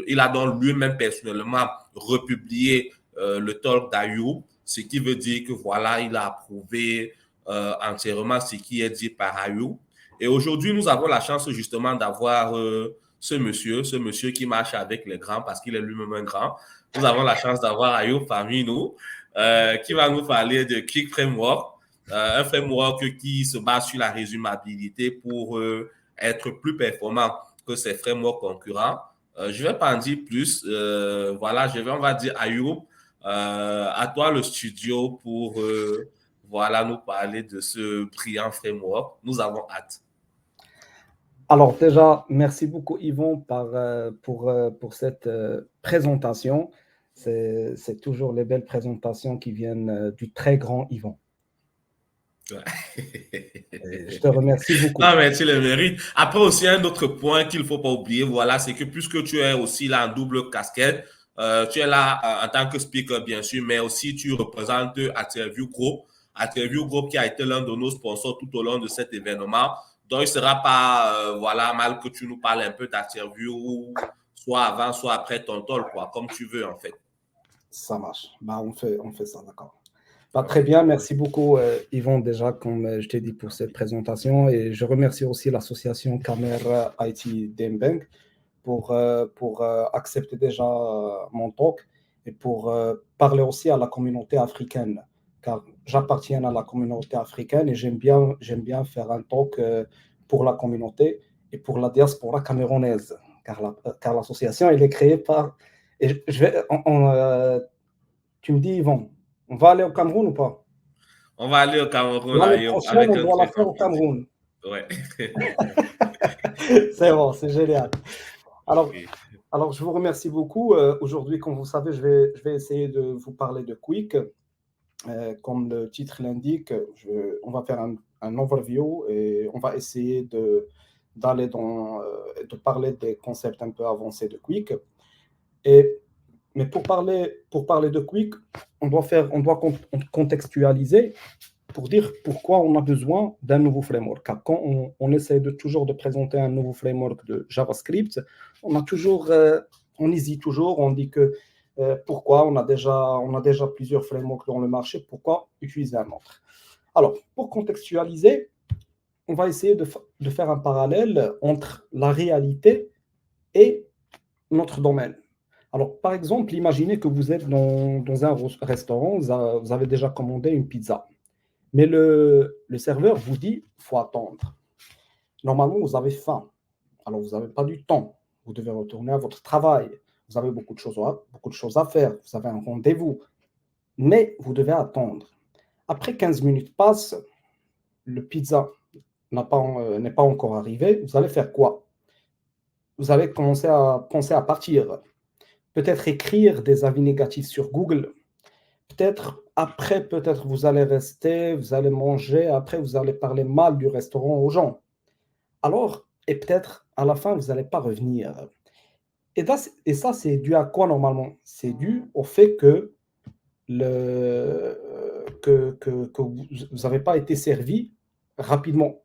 il a donc lui-même personnellement republié le talk d'Ayoub, ce qui veut dire que voilà, il a approuvé entièrement ce qui est dit par Ayoub. Et aujourd'hui, nous avons la chance justement d'avoir ce monsieur qui marche avec les grands parce qu'il est lui-même un grand. Nous avons la chance d'avoir Ayoub parmi nous qui va nous parler de Quick Framework, un framework qui se base sur la résumabilité pour être plus performant que ses frameworks concurrents. Je ne vais pas en dire plus. Voilà, on va dire Ayoub, à toi le studio pour voilà, nous parler de ce brillant framework. Nous avons hâte. Alors déjà, merci beaucoup Yvon pour cette présentation. C'est toujours les belles présentations qui viennent du très grand Yvon. Je te remercie beaucoup. Non, mais tu le mérites. Après aussi, un autre point qu'il ne faut pas oublier, voilà, c'est que puisque tu es aussi là en double casquette, tu es là en tant que speaker, bien sûr, mais aussi tu représentes Interview Group. Interview Group qui a été l'un de nos sponsors tout au long de cet événement. Donc, il ne sera pas voilà, mal que tu nous parles un peu d'Interview, soit avant, soit après ton talk, quoi, comme tu veux, en fait. Ça marche. Bah, on fait ça, d'accord. Bah, très bien, merci beaucoup Yvon déjà, comme je t'ai dit, pour cette présentation. Et je remercie aussi l'association Camer IT Dembank pour accepter déjà mon talk et pour parler aussi à la communauté africaine, car j'appartiens à la communauté africaine et j'aime bien faire un talk pour la communauté et pour la diaspora camerounaise, car l'association elle est créée par... Et tu me dis, Yvon, on va aller au Cameroun ou pas? On va aller au Cameroun l'année prochaine, avec on un doit très la faire grand au plaisir. Cameroun. Ouais. C'est bon, c'est génial. Okay. Alors, je vous remercie beaucoup. Aujourd'hui, comme vous savez, je vais essayer de vous parler de Quick. Comme le titre l'indique, on va faire un overview et on va essayer de parler des concepts un peu avancés de Quick. Mais pour parler de Quick, on doit contextualiser pour dire pourquoi on a besoin d'un nouveau framework. Car quand on essaie toujours de présenter un nouveau framework de JavaScript, on hésite toujours, on dit que pourquoi on a déjà plusieurs frameworks dans le marché, pourquoi utiliser un autre? Alors, pour contextualiser, on va essayer de faire un parallèle entre la réalité et notre domaine. Alors, par exemple, imaginez que vous êtes dans un restaurant, vous avez déjà commandé une pizza. Mais le serveur vous dit, il faut attendre. Normalement, vous avez faim. Alors, vous n'avez pas du temps. Vous devez retourner à votre travail. Vous avez beaucoup de choses à faire. Vous avez un rendez-vous. Mais vous devez attendre. Après 15 minutes passent, le pizza n'est pas encore arrivé. Vous allez faire quoi? Vous allez commencer à penser à partir. Peut-être écrire des avis négatifs sur Google. Peut-être vous allez rester, vous allez manger, après vous allez parler mal du restaurant aux gens. Alors, et peut-être à la fin, vous n'allez pas revenir. Et ça, c'est dû à quoi normalement? C'est dû au fait que vous n'avez pas été servi rapidement.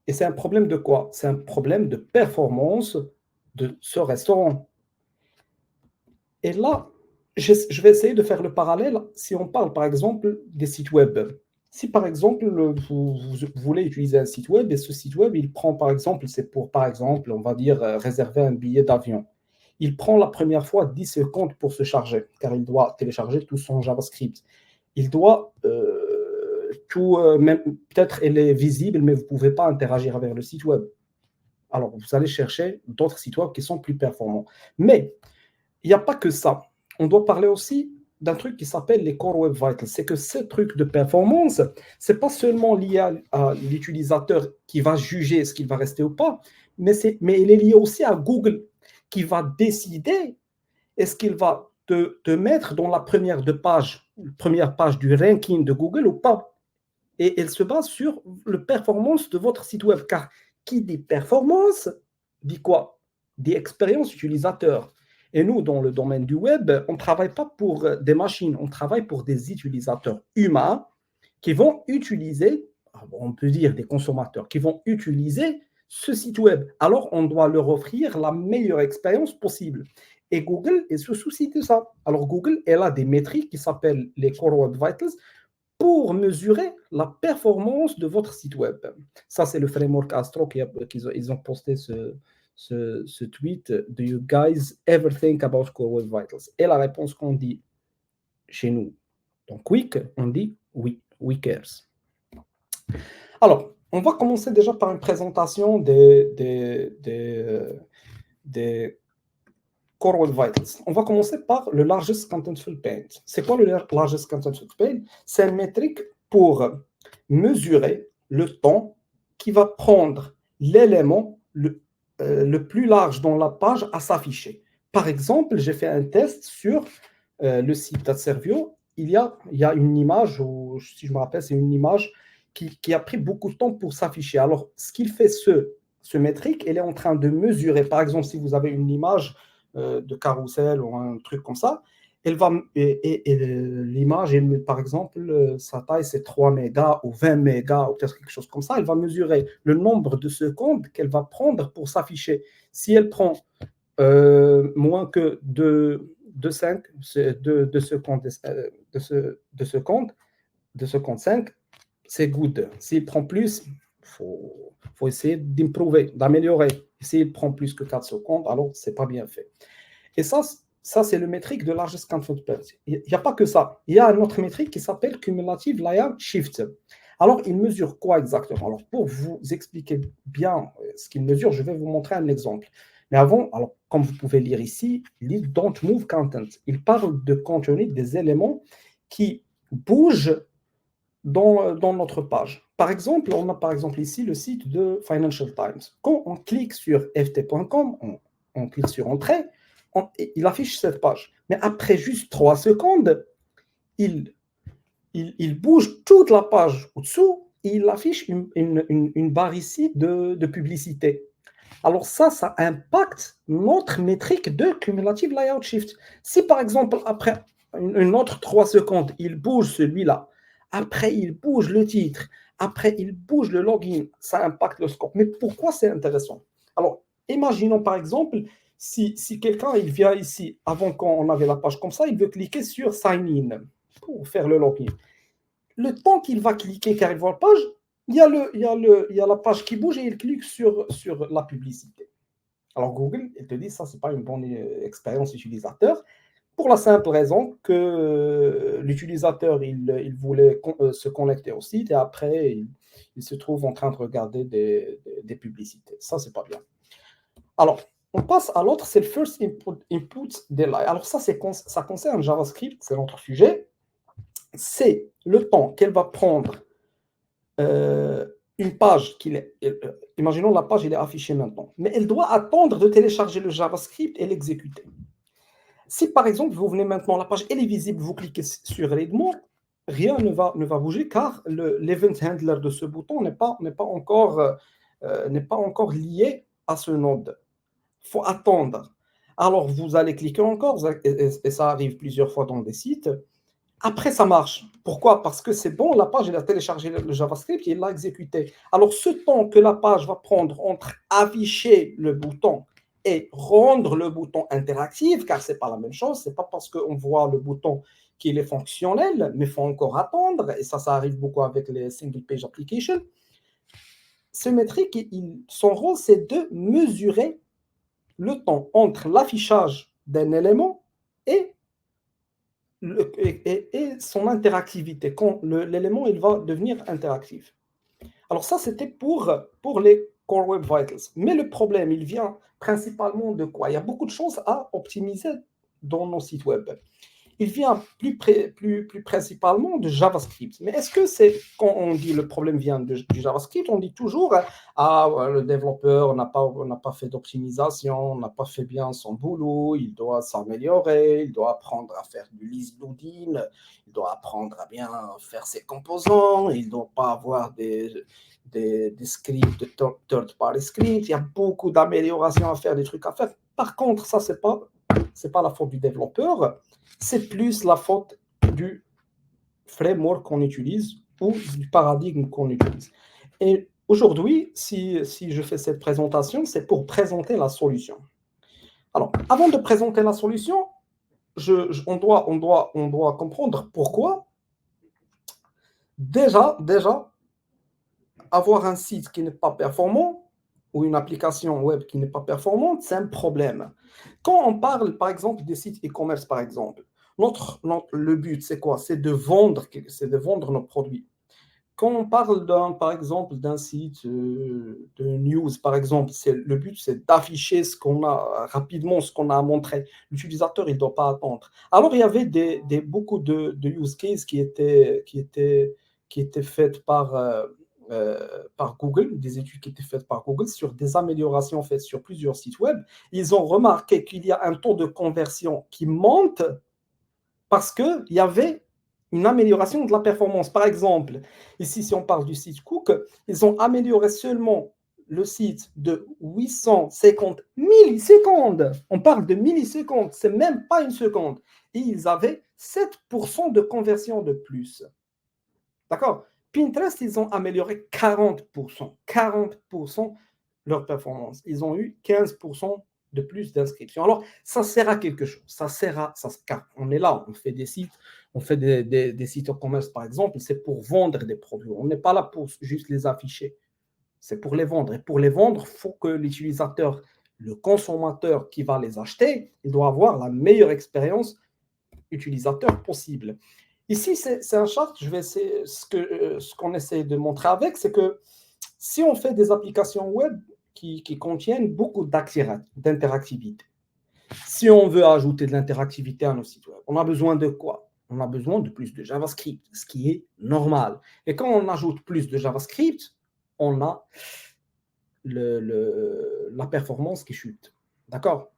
Et c'est un problème de quoi? C'est un problème de performance de ce restaurant. Et là, je vais essayer de faire le parallèle si on parle par exemple des sites web. Si par exemple vous voulez utiliser un site web et ce site web il prend par exemple, c'est pour par exemple on va dire réserver un billet d'avion. Il prend la première fois 10 secondes pour se charger car il doit télécharger tout son JavaScript. Il doit même peut-être elle est visible mais vous ne pouvez pas interagir avec le site web. Alors vous allez chercher d'autres sites web qui sont plus performants. Mais il n'y a pas que ça. On doit parler aussi d'un truc qui s'appelle les Core Web Vitals. C'est que ce truc de performance, ce n'est pas seulement lié à l'utilisateur qui va juger ce qu'il va rester ou pas, mais il est lié aussi à Google qui va décider est-ce qu'il va te mettre dans la première page du ranking de Google ou pas. Et elle se base sur la performance de votre site web. Car qui dit performance, dit quoi? Dit expérience utilisateur. Et nous, dans le domaine du web, on ne travaille pas pour des machines, on travaille pour des utilisateurs humains qui vont utiliser, on peut dire des consommateurs, qui vont utiliser ce site web. Alors, on doit leur offrir la meilleure expérience possible. Et Google se soucie de ça. Alors, Google, elle a des métriques qui s'appellent les Core Web Vitals pour mesurer la performance de votre site web. Ça, c'est le framework Astro qu'ils ont posté ce tweet. Do you guys ever think about Core Web Vitals? Et la réponse qu'on dit chez nous, donc Quick, on dit oui, we cares. Alors, on va commencer déjà par une présentation des Core Web Vitals. On va commencer par le Largest Contentful Paint. C'est quoi le Largest Contentful Paint? C'est une métrique pour mesurer le temps qui va prendre l'élément le plus large dans la page à s'afficher. Par exemple, j'ai fait un test sur le site d'Adservio. Il y a une image, ou si je me rappelle, c'est une image qui a pris beaucoup de temps pour s'afficher. Alors, ce qu'il fait, ce métrique, elle est en train de mesurer, par exemple, si vous avez une image de carrousel ou un truc comme ça, elle va, et l'image, par exemple, sa taille, c'est 3 mégas ou 20 mégas ou peut-être quelque chose comme ça, elle va mesurer le nombre de secondes qu'elle va prendre pour s'afficher. Si elle prend moins que 2 secondes, de secondes 5, c'est good. S'il prend plus, faut essayer d'improver, d'améliorer. S'il prend plus que 4 secondes, alors c'est pas bien fait. Et ça c'est le métrique de Largest Contentful Paint. Il n'y a pas que ça. Il y a un autre métrique qui s'appelle Cumulative Layout Shift. Alors, il mesure quoi exactement? Alors, pour vous expliquer bien ce qu'il mesure, je vais vous montrer un exemple. Mais avant, alors, comme vous pouvez lire ici, il dit Don't move content. Il parle de contenu, des éléments qui bougent dans notre page. Par exemple, on a par exemple ici le site de Financial Times. Quand on clique sur ft.com, on clique sur Entrée, il affiche cette page. Mais après juste 3 secondes, il bouge toute la page au-dessous et il affiche une barre ici de publicité. Alors ça impacte notre métrique de Cumulative Layout Shift. Si par exemple, après une autre 3 secondes, il bouge celui-là, après il bouge le titre, après il bouge le login, ça impacte le score. Mais pourquoi c'est intéressant? Alors, imaginons par exemple, si quelqu'un il vient ici, avant qu'on avait la page comme ça, il veut cliquer sur Sign In pour faire le login. Le temps qu'il va cliquer, car il voit la page, il y a la page qui bouge et il clique sur la publicité. Alors Google, il te dit ça, c'est pas une bonne expérience utilisateur, pour la simple raison que l'utilisateur, il voulait se connecter au site et après, il se trouve en train de regarder des publicités. Ça, c'est pas bien. Alors, on passe à l'autre, c'est le First Input Delay. Alors ça concerne JavaScript, c'est notre sujet. C'est le temps qu'elle va prendre une page imaginons la page, elle est affichée maintenant, mais elle doit attendre de télécharger le JavaScript et l'exécuter. Si par exemple, vous venez maintenant, la page elle est visible, vous cliquez sur Read More, rien ne va bouger car l'event handler de ce bouton n'est pas encore lié à ce node. Il faut attendre. Alors, vous allez cliquer encore, et ça arrive plusieurs fois dans des sites. Après, ça marche. Pourquoi? Parce que c'est bon, la page, elle a téléchargé le JavaScript et il l'a exécuté. Alors, ce temps que la page va prendre entre afficher le bouton et rendre le bouton interactif, car ce n'est pas la même chose, ce n'est pas parce qu'on voit le bouton qu'il est fonctionnel, mais il faut encore attendre, et ça arrive beaucoup avec les single page applications. Ce métrique, son rôle, c'est de mesurer le temps entre l'affichage d'un élément et son interactivité, quand l'élément il va devenir interactif. Alors ça, c'était pour les Core Web Vitals. Mais le problème, il vient principalement de quoi? Il y a beaucoup de choses à optimiser dans nos sites web. Il vient plus principalement de JavaScript. Mais est-ce que c'est, quand on dit le problème vient du JavaScript, on dit toujours le développeur n'a pas fait d'optimisation, n'a pas fait bien son boulot, il doit s'améliorer, il doit apprendre à faire du lazy loading, il doit apprendre à bien faire ses composants, il ne doit pas avoir des scripts, de third-party scripts, il y a beaucoup d'améliorations à faire, des trucs à faire. Par contre, ça, c'est pas la faute du développeur, c'est plus la faute du framework qu'on utilise ou du paradigme qu'on utilise. Et aujourd'hui, si je fais cette présentation, c'est pour présenter la solution. Alors, avant de présenter la solution, on doit comprendre pourquoi. Déjà, avoir un site qui n'est pas performant ou une application web qui n'est pas performante, c'est un problème. Quand on parle, par exemple, des sites e-commerce, par exemple, le but, c'est quoi? C'est de vendre nos produits. Quand on parle, par exemple, d'un site de news, par exemple, le but, c'est d'afficher ce qu'on a rapidement, ce qu'on a à montrer. L'utilisateur, il ne doit pas attendre. Alors, il y avait beaucoup de use cases qui étaient faites par Google, des études qui étaient faites par Google sur des améliorations faites sur plusieurs sites web. Ils ont remarqué qu'il y a un taux de conversion qui monte parce qu'il y avait une amélioration de la performance. Par exemple, ici, si on parle du site Cook, ils ont amélioré seulement le site de 850 millisecondes. On parle de millisecondes, c'est même pas une seconde. Et ils avaient 7% de conversion de plus. D'accord? Pinterest, ils ont amélioré 40%. 40% leur performance. Ils ont eu 15% de plus d'inscriptions. Alors, ça sert à quelque chose. Car on est là, on fait des sites, on fait des sites e-commerce, par exemple, c'est pour vendre des produits. On n'est pas là pour juste les afficher. C'est pour les vendre. Et pour les vendre, il faut que l'utilisateur, le consommateur qui va les acheter, il doit avoir la meilleure expérience utilisateur possible. Ici, c'est un chart. Je vais essayer, ce qu'on essaie de montrer avec, c'est que si on fait des applications web qui contiennent beaucoup d'interactivité, si on veut ajouter de l'interactivité à nos sites web, on a besoin de quoi? On a besoin de plus de JavaScript, ce qui est normal. Et quand on ajoute plus de JavaScript, on a la performance qui chute. D'accord?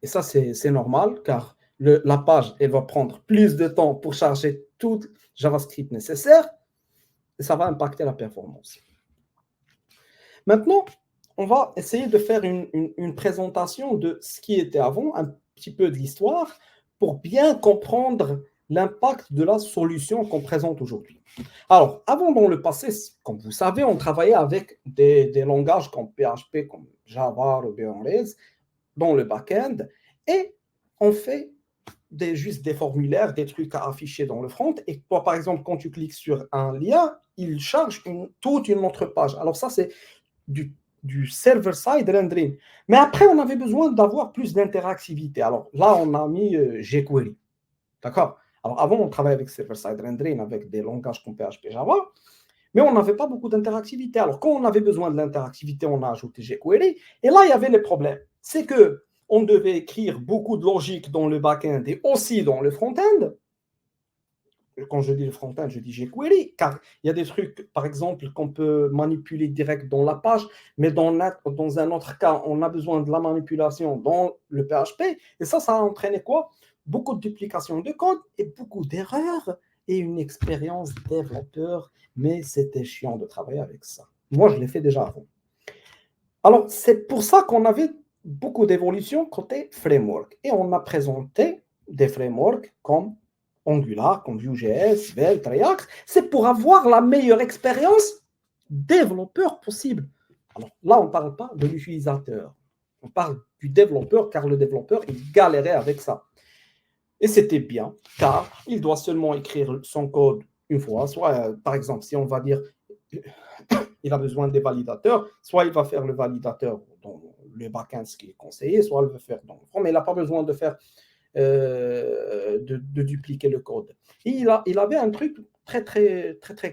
Et ça, c'est normal, car la page, elle va prendre plus de temps pour charger tout JavaScript nécessaire, et ça va impacter la performance. Maintenant, on va essayer de faire une présentation de ce qui était avant, un petit peu de l'histoire, pour bien comprendre l'impact de la solution qu'on présente aujourd'hui. Alors, avant, dans le passé, comme vous savez, on travaillait avec des langages comme PHP, comme Java, Ruby on Rails, dans le back-end, et on fait juste des formulaires, des trucs à afficher dans le front. Et toi, par exemple, quand tu cliques sur un lien, il charge toute une autre page. Alors ça, c'est du server-side rendering. Mais après, on avait besoin d'avoir plus d'interactivité. Alors là, on a mis jQuery. D'accord? Alors avant, on travaillait avec server-side rendering, avec des langages comme PHP, Java, mais on n'avait pas beaucoup d'interactivité. Alors quand on avait besoin de l'interactivité, on a ajouté jQuery. Et là, il y avait les problèmes. C'est que on devait écrire beaucoup de logique dans le back-end et aussi dans le front-end. Quand je dis le front-end, je dis jQuery, car il y a des trucs, par exemple, qu'on peut manipuler direct dans la page, mais dans un autre cas, on a besoin de la manipulation dans le PHP. Et ça a entraîné quoi? Beaucoup de duplication de code et beaucoup d'erreurs et une expérience développeur, mais c'était chiant de travailler avec ça. Moi, je l'ai fait déjà avant. Alors, c'est pour ça qu'on avait beaucoup d'évolutions côté framework. Et on a présenté des frameworks comme Angular, comme Vue.js, Svelte, React. C'est pour avoir la meilleure expérience développeur possible. Alors là, on ne parle pas de l'utilisateur. On parle du développeur, car le développeur, il galérait avec ça. Et c'était bien, car il doit seulement écrire son code une fois. Soit, par exemple, si on va dire il a besoin des validateurs, soit il va faire le validateur dans le backend, ce qui est conseillé, soit il va faire dans le front, mais il n'a pas besoin de faire de dupliquer le code. Et il avait un truc très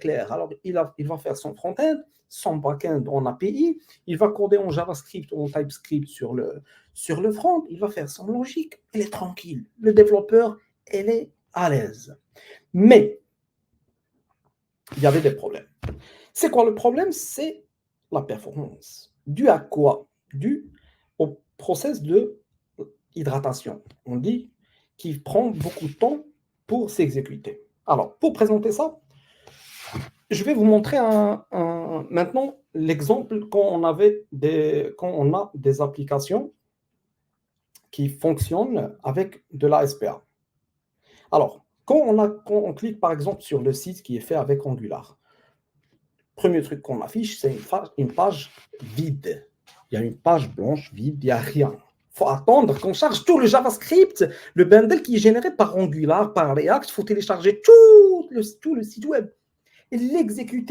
clair. Alors, il va faire son front-end, son back-end en API, il va coder en JavaScript ou en TypeScript sur le front, il va faire son logique, il est tranquille. Le développeur, il est à l'aise. Mais, il y avait des problèmes. C'est quoi le problème? C'est la performance. Dû à quoi? Dû au process de hydratation. On dit qu'il prend beaucoup de temps pour s'exécuter. Alors, pour présenter ça, je vais vous montrer maintenant l'exemple quand on a des applications qui fonctionnent avec de la SPA. Alors, quand on clique par exemple sur le site qui est fait avec Angular, Premier truc qu'on affiche, c'est une page vide. Il y a une page blanche vide, il n'y a rien. Il faut attendre qu'on charge tout le JavaScript, le bundle qui est généré par Angular, par React. Il faut télécharger tout le site web et l'exécuter.